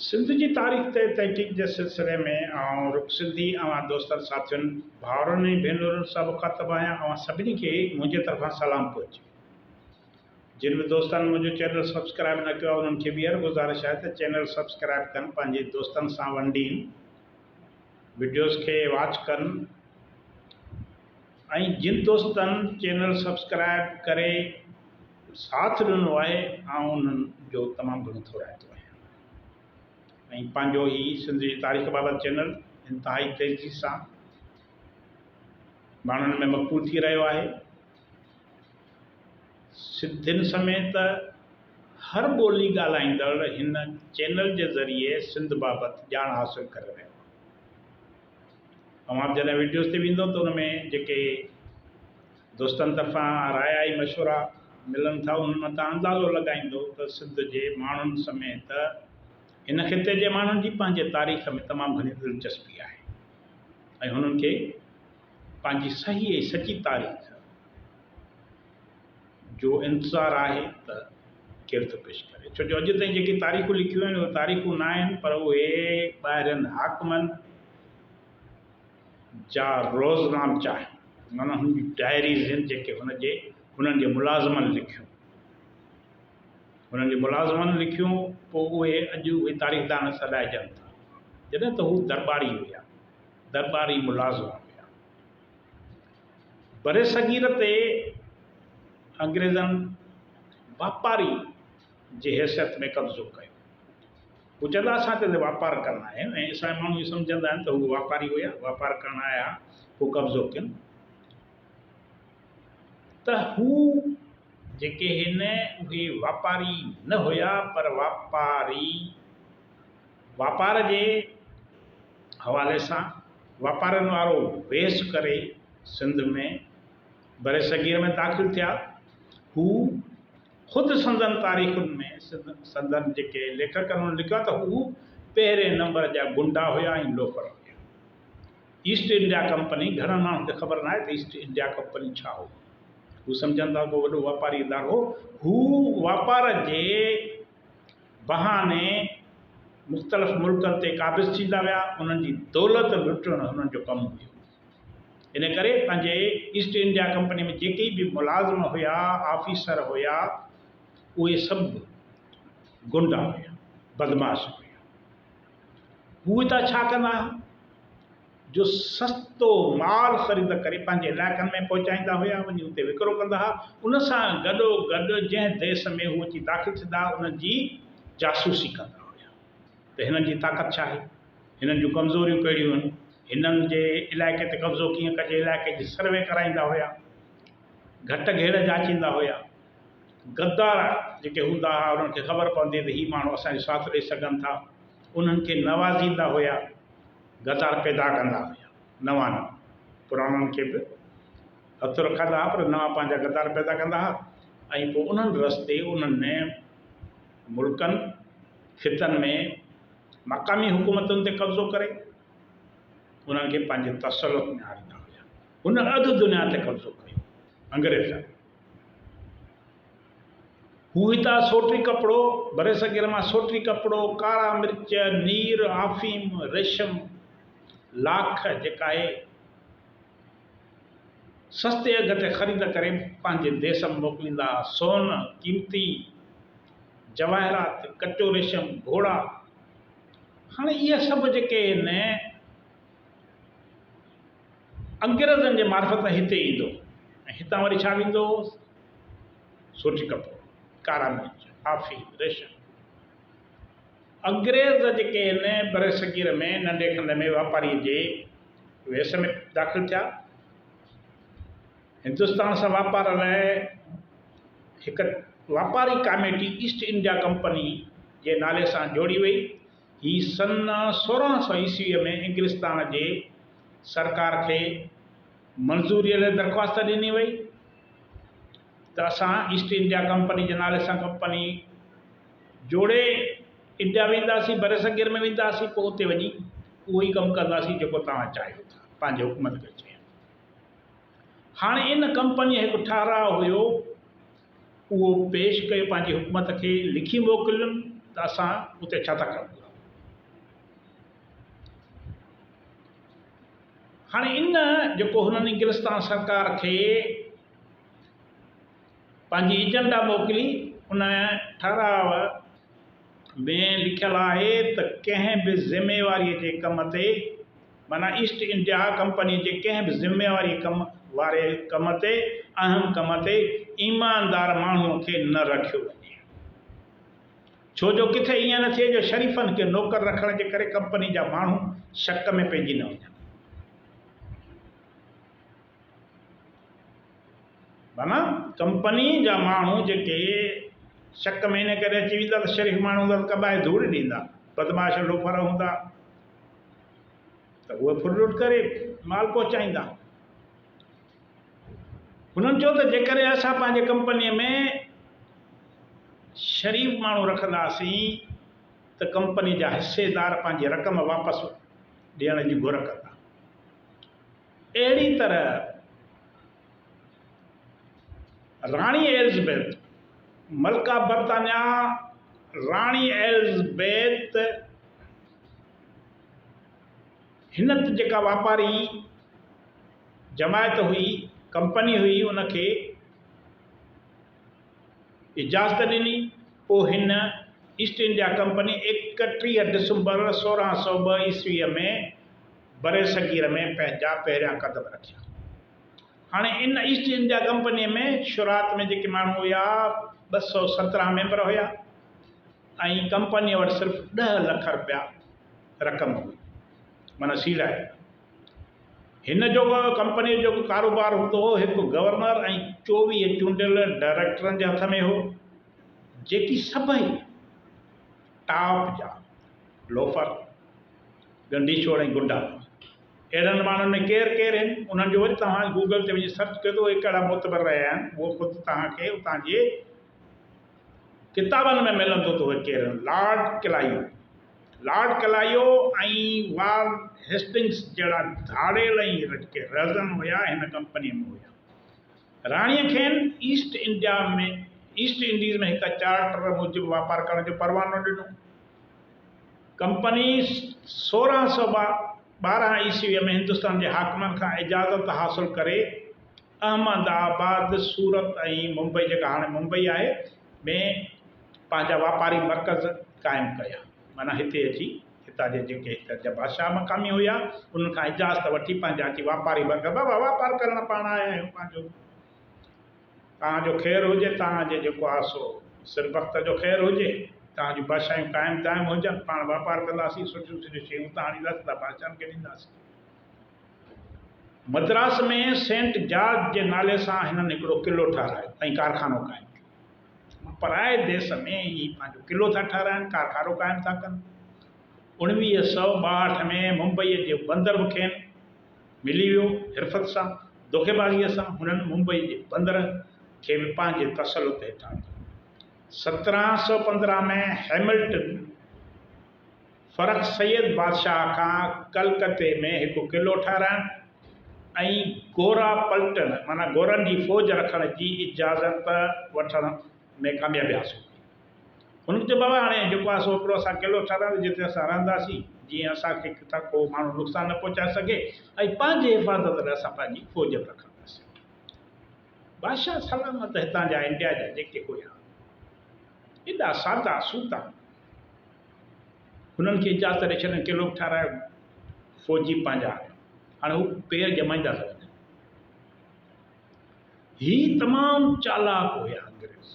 सिंध की तारीख़ ते तहक़ीक़ के सिलसिले में रुख सिंधी दोस्तनि साथियुनि भाउरनि ऐं भेनरुनि सां मुखातब आहियां। सभिनी खे मुंहिंजे तरफ़ां सलाम पहुचे। जिन भी दोस्तनि मुंहिंजो चैनल सब्सक्राइब न कयो आहे उन्हनि खे ॿीहर गुज़ारिश आहे त चैनल सब्सक्राइब कनि, पंहिंजे दोस्तनि सां वंडीनि, वीडियोज़ खे वॉच कनि ऐं जिन दोस्तनि चैनल सब्सक्राइब करे साथ ॾिनो आहे उन्हनि जो तमामु घणो थोराइतो आहे। ऐं पंहिंजो ही सिंध जी तारीख़ बाबति चैनल इंतिहाई तेज़ी सां माण्हुनि में मक़बूल थी रहियो आहे। सिंधियुनि समेत हर ॿोली ॻाल्हाईंदड़ हिन चैनल जे ज़रिए सिंध बाबति ॼाण हासिलु करे रहियो आहे। जॾहिं वीडियोज़ ते वेंदो त उन में जेके दोस्तनि तरफ़ां राय ऐं मशवरा मिलनि था उन मां तव्हां अंदाज़ो लॻाईंदो त सिंध जे माण्हुनि समेत इन ख़िते जे माण्हुनि जी पंहिंजे तारीख़ में तमामु घणी दिलचस्पी आहे ऐं हुननि खे पंहिंजी सही ऐं सची तारीख़ जो इंतज़ारु आहे त केरु थो पेश करे। छो जो अॼु ताईं जेकी तारीख़ूं लिखियूं आहिनि उहे तारीख़ूं न आहिनि, पर उहे ॿाहिरिनि हाकमनि जा रोज़नामचा आहिनि, माना हुनजी डायरीज़ आहिनि जेके हुननि जे मुलाज़िमनि लिखियूं। हुननि जे मुलाज़िमनि लिखियूं, पोइ उहे अॼु उहे तारीख़दान सॾाइजनि था, जॾहिं त हू दरबारी हुया, दरबारी मुलाज़िम हुया। बरे सगीर ते अंग्रेज़नि वापारी जे हैसियत में कब्ज़ो कयो। हू चवंदा असां हिते वापारु करणु आया आहियूं ऐं असांजा माण्हू इहो सम्झंदा आहिनि त हू वापारी हुया, वापारु करणु आया, पोइ कब्ज़ो कनि। त हू जेके हिन उहे वापारी न हुया, पर वापार जे हवाले सां वापारनि वारो वेस करे सिंध में बरे सगीर में दाख़िल थिया। हू ख़ुदि संदन तारीख़ुनि में संदन जेके लेखकनि हुन लिखियो आहे त हू पहिरें नंबर जा गुंडा हुया ऐं लोफर हुया। ईस्ट इंडिया कंपनी, घणनि माण्हुनि खे ख़बर न आहे त ईस्ट इंडिया कंपनी छा हो। हू सम्झंदा को वॾो वापारी इदारो। हू वापार जे बहाने मुख़्तलिफ़ मुल्कनि ते क़ाबिज़ थींदा विया, उन्हनि जी दौलत लुटणु हुननि जो कमु हुयो। इन करे पंहिंजे ईस्ट इंडिया कंपनी में जेके बि मुलाज़िम हुया, ऑफिसर हुया, उहे सभु गुंडा हुया, बदमाश हुया। हू हितां छा कंदा जो सस्तो माल ख़रीद करे पंहिंजे इलाइक़नि में पहुचाईंदा हुया, वञी उते विकिरो कंदा हुआ। उन सां गॾोगॾु जंहिं देश में हू अची दाख़िल थींदा उन्हनि जी जासूसी कंदा हुया त हिननि जी ताक़त छा आहे, हिननि जूं कमज़ोरियूं कहिड़ियूं आहिनि, हिननि जे इलाइक़े ते कब्ज़ो कीअं कजे, इलाइक़े जी सर्वे कराईंदा हुया, घटि घेड़ जाचींदा हुया। गद्दार जेके हूंदा हुआ उन्हनि खे ख़बर पवंदी त हीअ माण्हू असांजो साथ ॾेई सघनि था, उन्हनि खे नवाज़ींदा हुया, गद्दार पैदा कंदा हुया, नवां पुराणनि खे बि हथु रखंदा हुआ, पर नवां पंहिंजा गद्दार पैदा कंदा हुआ। ऐं पोइ उन्हनि रस्ते उन्हनि मुल्कनि ख़ितनि में मक़ामी हुकूमतुनि ते कब्ज़ो करे उन्हनि खे पंहिंजे तसलुत में आणींदा हुया। हुन अधु दुनिया ते कब्ज़ो कयो अंग्रेज़। हू हितां सोटी कपिड़ो, बरे सगीर मां सोटी कपिड़ो, कारा मिर्च, नीर, आफ़ीम, रेशम, लाख जेका आहे सस्ते अघ ते ख़रीद करे पंहिंजे देश में मोकिलींदा। सोन, कीमती जवाहरात, कचो रेशम, घोड़ा। हाणे इहे सभु जेके आहिनि अंग्रेज़नि जे मार्फत हिते ईंदो ऐं हितां वरी छा वेंदो, सोटी कपिड़ो, कारा मिर्च, आफ़ीम, रेशम। अंग्रेज़ जेके आहिनि बरे सगीर में नंढे खंड में वापारी जे वेस में दाख़िल थिया। हिंदुस्तान सां वापार लाइ हिकु वापारी कमेटी ईस्ट इंडिया कंपनी जे नाले सां जोड़ी वई। ही सन 1600 ईस्वीअ में इंग्लिस्तान जे सरकार खे मंज़ूरीअ लाइ दरख़्वास्त ॾिनी वई त असां ईस्ट इंडिया कंपनी जे नाले सां कंपनी जोड़े इंडिया वेंदासीं, बरे सगीर में वेंदासीं, पोइ उते वञी उहो ई कमु कंदासीं जेको तव्हां चाहियो था, पंहिंजे हुकूमत खे चयो। हाणे इन कंपनीअ हिकु ठाराउ हुयो, उहो पेश कयो पंहिंजी हुकूमत खे, लिखी मोकिलियुनि त असां उते छा था कयूं। हाँ इन जो हुननि इंग्लिस्तान सरकार के पंहिंजी एजेंडा मोकिली उन ठहराव में लिखियल है तो कंहिं भी ज़िम्मेवारी के कम ते माना ईस्ट इंडिया कंपनी के कंहिं भी ज़िम्मेवारी कम वारे कम ते अहम कम ते ईमानदार माण्हूअ खे न रखियो वञे। छो जो किथे ईअं न थिए जो शरीफ़नि के नौकर रखण जे करे कंपनी जा माण्हू शक में पइजी न वञनि। माना कंपनी जा माण्हू जेके शक में इन करे अची वेंदा त शरीफ़ माण्हू हूंदा त कबाए धूड़ ॾींदा, बदमाश लोफर हूंदा त उहे फुरलुट करे माल पहुचाईंदा। हुननि चयो त जेकॾहिं असां पंहिंजे कंपनीअ में शरीफ़ माण्हू रखंदासीं त कंपनी जा हिस्सेदार पंहिंजी रक़म वापसि ॾियण जी घुर कंदा। अहिड़ी तरह राणी एलिज़ाबेथ मलका बरतानिया राणी एलिज़ाबेथ हिन जेका वापारी जमायत हुई कंपनी हुई उनखे इजाज़त ॾिनी। पोइ हिन ईस्ट इंडिया कंपनी 31 डिसंबर 1602 ईस्वीअ में बरे सगीर में पंहिंजा पहिरियां कदम रखिया। हाँ इन ईस्ट इंडिया कंपनी में शुरुआत में जेके माण्हू हुआ 217 मेंबर हुआ ऐं कंपनी वटि सिर्फ़ु 10 लाख रुपया रक़म हुई माना सील आहे। हिन जो कंपनी जो कारोबार हूंदो हो हिकु गवर्नर ऐं 24 चूंडियल डायरेक्टरनि जे हथ में हो जेकी सभई टॉप जा लोफर गंडीशोर ऐं गुंडा। अहिड़नि माण्हुनि में केरु केरु आहिनि उन्हनि जो वरी तव्हां गूगल ते वञी सर्च कयो त उहे कहिड़ा मोतबर रहिया आहिनि उहो ख़ुदि तव्हांखे उतां जे किताबनि में मिलंदो त उहे केरु आहिनि। लॉर्ड क्लाइयो ऐं वार हेस्टिंग्स जहिड़ा धाड़ेल ऐं जेके रज़न हुया हिन कंपनीअ में हुया। राणीअ खेनि ईस्ट इंडीज़ में हिकु चार्टर मूजिबि वापारु करण जो परवानो ॾिनो। कंपनी 1612 ईस्वीअ में हिंदुस्तान जे हाकिमनि खां इजाज़त हासिल करे अहमदाबाद सूरत ऐं मुंबई जेका हाणे मुंबई आहे में पंहिंजा वापारी मर्कज़ क़ाइमु कया। माना हिते अची हितां जे जेके हितां जा बादशाह मक़ामी हुया उन्हनि खां इजाज़त वठी पंहिंजा अची वापारी मर्कज़ बाबा वापारु करणु पाण आया आहियूं पंहिंजो तव्हांजो ख़ैरु हुजे तव्हांजे जेको आहे सो सिर वक़्त जो ख़ैरु हुजे तव्हांजूं बादशाहियूं क़ाइमु हुजनि पाण वापारु कंदासीं सुठियूं सुठियूं शयूं तव्हां आणींदासीं त बादशाहनि खे ॾींदासीं। मद्रास में सेंट जॉर्ज जे नाले सां हिननि हिकिड़ो क़िलो ठारायो ऐं कारखानो क़ाइमु कयो। पराए देश में ही पंहिंजो क़िलो था ठाराइनि कारखानो क़ाइमु था कनि। 1962 में मुंबईअ जे बंदर खेनि मिली वियो हिरफ़त सां धोखेबाज़ीअ सां हुननि मुंबई जे बंदर खे बि पंहिंजे तसलुत हेठां 1715 में हैमिल्टन फ़र्ख़ सैयद बादशाह खां कलकत्ते में हिकु क़िलो ठाराइणु ऐं गोरा पलटन माना गोरनि जी फ़ौज रखण जी इजाज़त वठण में कामयाबी हासिल कई। हुननि चयो बाबा हाणे जेको आहे सो हिकिड़ो असां क़िलो ठारायूं जिते असां रहंदासीं जीअं असांखे किथां को माण्हू नुक़सानु न पहुचाए सघे ऐं पंहिंजे हिफ़ाज़त लाइ असां पंहिंजी फ़ौज बि रखंदासीं। बादशाह सलामत हितां जा इंडिया जा जेके हुया एॾा सादा सूता हुननि खे इजाज़त ॾेई छॾनि क़िलो ठारायो फ़ौजी पंहिंजा हाणे हू पेर ॼमाईंदा था वञनि। ही तमामु चालाक हुया अंग्रेज़।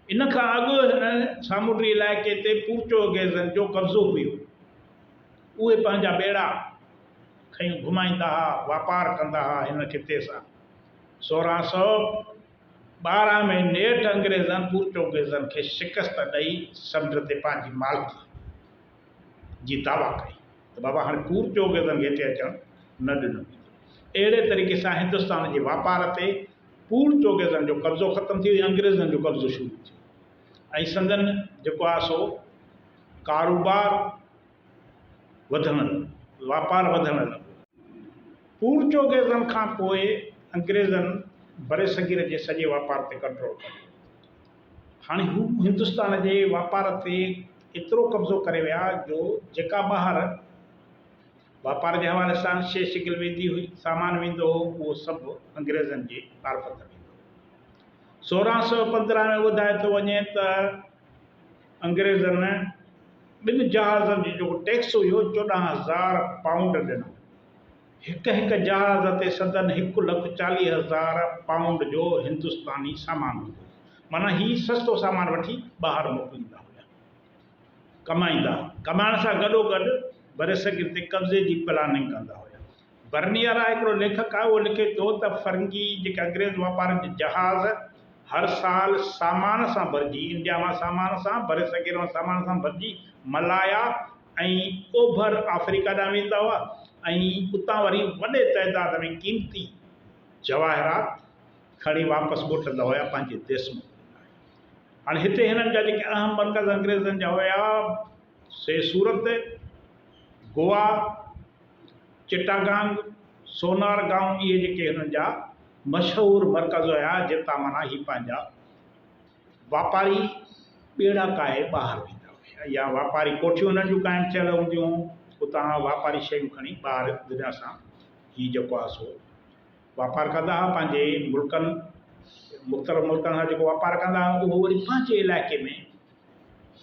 इन खां अॻु हिन सामुंडी इलाइक़े ते पोर्चुगेज़नि जो कब्ज़ो हुयो। उहे पंहिंजा ॿेड़ा खयूं घुमाईंदा हुआ वापारु कंदा हुआ हिन खिते सां। 1612 में नेठि अंग्रेज़नि पोर्चुगेज़नि खे शिकस्त ॾेई समुंड ते पंहिंजी मालिकी जी दावा कई त बाबा हाणे पोर्चुगेज़नि खे हिते अचणु न ॾिनो। अहिड़े तरीक़े सां हिंदुस्तान जे वापार ते पोर्चुगेज़नि जो कब्ज़ो ख़तमु थी वियो अंग्रेज़नि जो कब्ज़ो शुरू थियो ऐं संदन जेको आहे सो कारोबार वधण लॻो वापारु वधण लॻो। पोर्चुगेज़नि खां पोइ अंग्रेज़नि बरे सगीर जे सॼे वापार ते कंट्रोल कयो। हाणे हू हिंदुस्तान जे वापार ते एतिरो कब्ज़ो करे विया जो जेका ॿाहिरि वापार जे हवाले सां शइ शिकिल वेंदी हुई, सामान वेंदो हो, उहो सभु अंग्रेज़नि जे मार्फत वेंदो हो। 1615 में ॿुधाए थो वञे त अंग्रेज़नि ॿिनि जहाज़नि जो जेको टैक्स हुयो 14,000 पाउंड ॾिनो। हिक जहाज़ ते सदन 1,40,000 पाउंड जो हिंदुस्तानी सामान हूंदो। माना ही सस्तो सामान वठी ॿाहिरि मोकिलींदा हुया, कमाईंदा। कमाइण सां गॾोगॾु बरे सगीर ते कब्ज़े जी प्लानिंग कंदा हुया। बर्नियर आहे हिकिड़ो लेखक आहे, उहो लिखे थो त फरंगी जेके अंग्रेज़ वापारनि जे जहाज़ हर साल सामान सां भरिजी, इंडिया मां सामान सां, बरे सगीर मां सामान सां भरिजी मलाया ऐं ओभर अफ्रीका ॾांहुं वेंदा हुआ ऐं उतां वरी वॾे तइदाद में क़ीमती जवाहरात खणी वापसि मोटंदा हुया पंहिंजे देश में। हाणे हिते हिननि जा जेके अहम मर्कज़ अंग्रेज़नि जा हुया से सूरत, गोवा, चिटागांग, सोनार गांव, इहे जेके हिननि जा मशहूरु मर्कज़ हुया जितां माना ही पंहिंजा वापारी ॿेड़ा काहे ॿाहिरि वेंदा हुया, या वापारी कोठियूं हुननि जूं क़ाइमु थियल हूंदियूं, उतां वापारी शयूं खणी ॿाहिरि दुनिया सां ही जेको आहे सो वापारु कंदा हुआ। पंहिंजे मुल्कनि मुख़्तलिफ़ मुल्कनि सां जेको वापारु कंदा हुआ उहो वरी पंहिंजे इलाइक़े में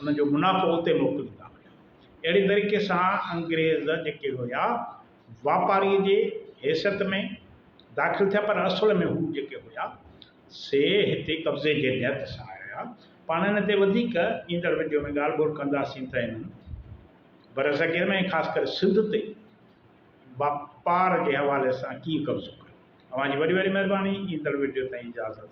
उन जो मुनाफ़ो उते मोकिलींदा हुया। अहिड़ी तरीक़े सां अंग्रेज़ जेके हुया वापारीअ जे हैसियत में दाख़िल थिया, पर असुल में हू जेके हुया से हिते कब्ज़े जे नियत सां आया। पाण हिन ते वधीक ईंदड़ वीडियो में ॻाल्हि ॿोल कंदासीं त हिननि बर सगीर में ख़ासि करे सिंध ते वापार जे हवाले सां कीअं कब्ज़ो कयो। तव्हांजी वॾी वॾी महिरबानी। ईंदड़ वीडियो ताईं इजाज़त।